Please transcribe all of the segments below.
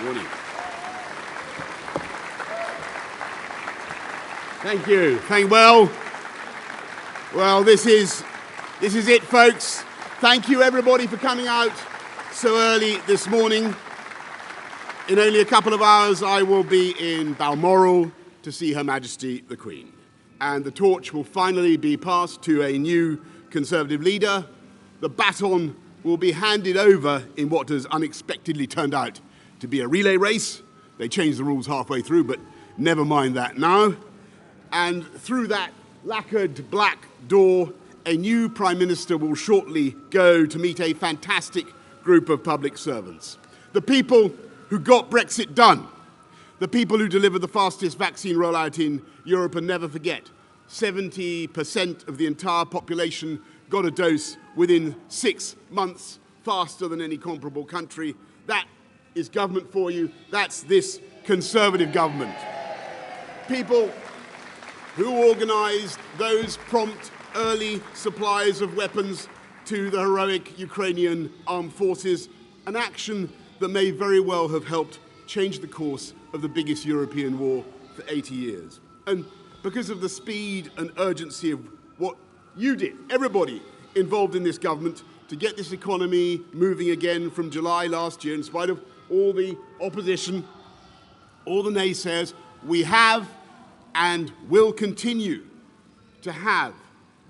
Morning. Thank you. Well, this is it, folks. Thank you, everybody, for coming out so early this morning. In only a couple of hours, I will be in Balmoral to see Her Majesty the Queen. And the torch will finally be passed to a new Conservative leader. The baton will be handed over in what has unexpectedly turned out to be a relay race. They changed the rules halfway through, but never mind that now. And through that lacquered black door, a new Prime Minister will shortly go to meet a fantastic group of public servants. The people who got Brexit done. The people who delivered the fastest vaccine rollout in Europe, and never forget, 70% of the entire population got a dose within 6 months, faster than any comparable country. That is government for you. That's this Conservative government. People who organised those prompt early supplies of weapons to the heroic Ukrainian armed forces, an action that may very well have helped change the course of the biggest European war for 80 years. And because of the speed and urgency of what you did, everybody involved in this government, to get this economy moving again from July last year, in spite of all the opposition, all the naysayers, we have and will continue to have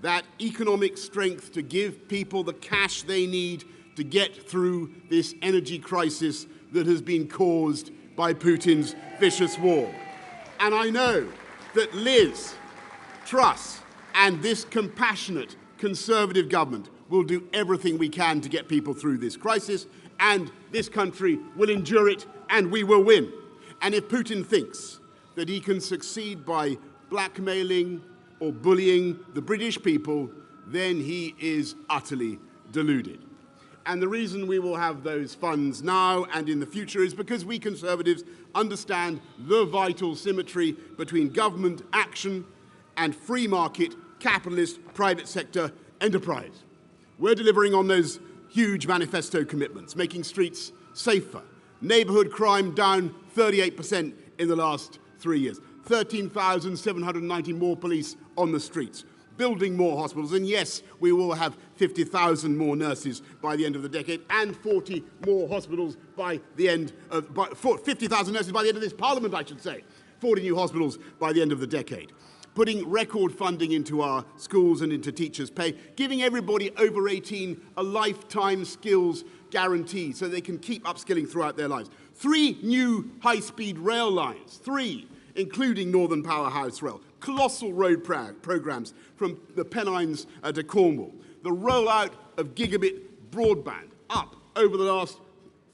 that economic strength to give people the cash they need to get through this energy crisis that has been caused by Putin's vicious war. And I know that Liz Truss and this compassionate Conservative government will do everything we can to get people through this crisis, and this country will endure it, and we will win. And if Putin thinks that he can succeed by blackmailing or bullying the British people, then he is utterly deluded. And the reason we will have those funds now and in the future is because we Conservatives understand the vital symmetry between government action and free market, capitalist, private sector enterprise. We're delivering on those huge manifesto commitments, making streets safer, neighbourhood crime down 38% in the last 3 years, 13,790 more police on the streets, building more hospitals, and yes, we will have 50,000 more nurses by the end of the decade, and 40 more hospitals by the end of 50,000 nurses by the end of this Parliament, I should say. 40 new hospitals by the end of the decade. Putting record funding into our schools and into teachers' pay, giving everybody over 18 a lifetime skills guarantee so they can keep upskilling throughout their lives. 3 new high-speed rail lines, 3, including Northern Powerhouse Rail. Colossal road programs from the Pennines to Cornwall. The rollout of gigabit broadband up over the last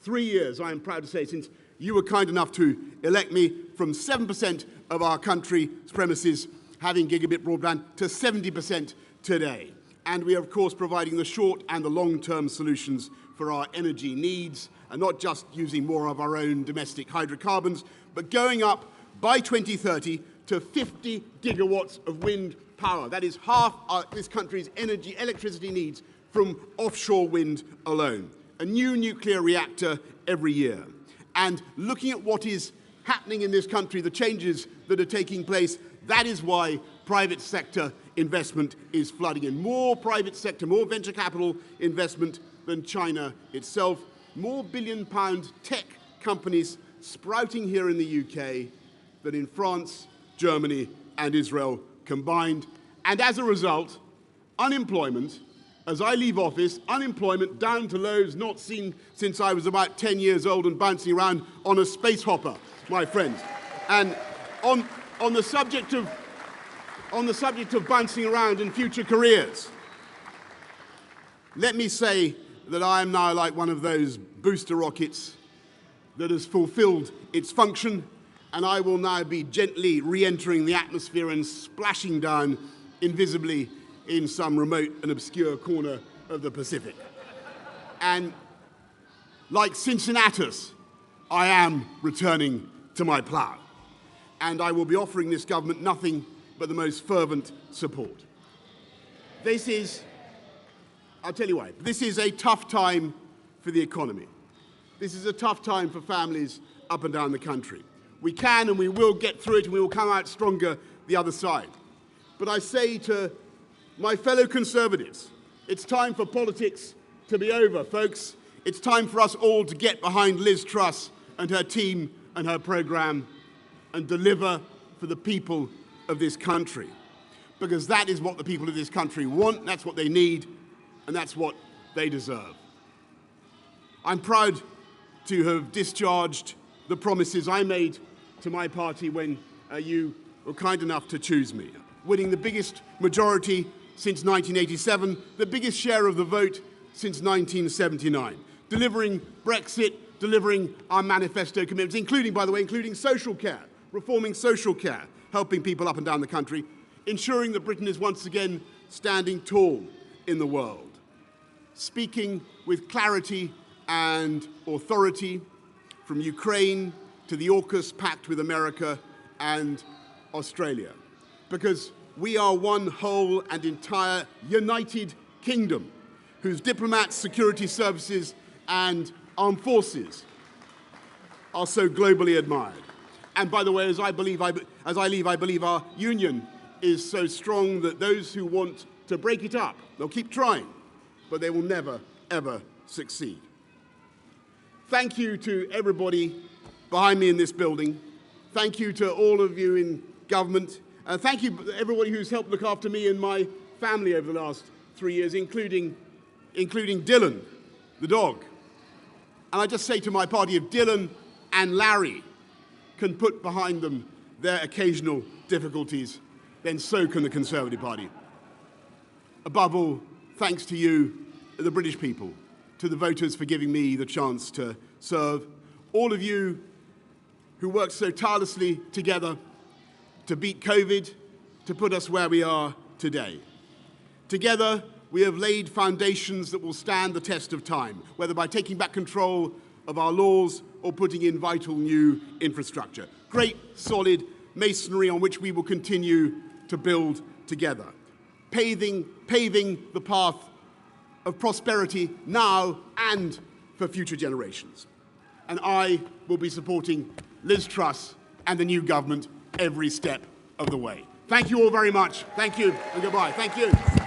3 years, I am proud to say, since you were kind enough to elect me, from 7% of our country's premises having gigabit broadband to 70% today. And we are, of course, providing the short and the long-term solutions for our energy needs, and not just using more of our own domestic hydrocarbons, but going up by 2030 to 50 gigawatts of wind power. That is half this country's electricity needs from offshore wind alone. A new nuclear reactor every year. And looking at what is happening in this country, the changes that are taking place, that is why private sector investment is flooding in. More private sector, more venture capital investment than China itself. More billion-pound tech companies sprouting here in the UK than in France, Germany and Israel combined. And as a result, unemployment, as I leave office, unemployment down to lows not seen since I was about 10 years old and bouncing around on a space hopper, my friends. And on the subject of bouncing around in future careers, let me say that I am now like one of those booster rockets that has fulfilled its function, and I will now be gently re-entering the atmosphere and splashing down invisibly in some remote and obscure corner of the Pacific. And like Cincinnatus, I am returning to my plough. And I will be offering this government nothing but the most fervent support. This is, I'll tell you why, this is a tough time for the economy. This is a tough time for families up and down the country. We can and we will get through it, and we will come out stronger the other side. But I say to my fellow Conservatives, it's time for politics to be over, folks. It's time for us all to get behind Liz Truss and her team and her programme and deliver for the people of this country. Because that is what the people of this country want, that's what they need, and that's what they deserve. I'm proud to have discharged the promises I made to my party when you were kind enough to choose me. Winning the biggest majority since 1987, the biggest share of the vote since 1979. Delivering Brexit, delivering our manifesto commitments, including, by the way, including social care, reforming social care, helping people up and down the country, ensuring that Britain is once again standing tall in the world. Speaking with clarity and authority from Ukraine to the AUKUS pact with America and Australia. Because we are one whole and entire united kingdom whose diplomats, security services and armed forces are so globally admired. And by the way, as I leave, I believe our union is so strong that those who want to break it up, they'll keep trying, but they will never, ever succeed. Thank you to everybody behind me in this building. Thank you to all of you in government. Thank you to everybody who's helped look after me and my family over the last 3 years, including Dylan, the dog. And I just say to my party, if Dylan and Larry can put behind them their occasional difficulties, then so can the Conservative Party. Above all, thanks to you, the British people, to the voters for giving me the chance to serve, all of you who worked so tirelessly together to beat COVID, to put us where we are today. Together, we have laid foundations that will stand the test of time, whether by taking back control of our laws or putting in vital new infrastructure. Great, solid masonry on which we will continue to build together, paving the path of prosperity now and for future generations. And I will be supporting Liz Truss and the new government every step of the way. Thank you all very much. Thank you and goodbye. Thank you.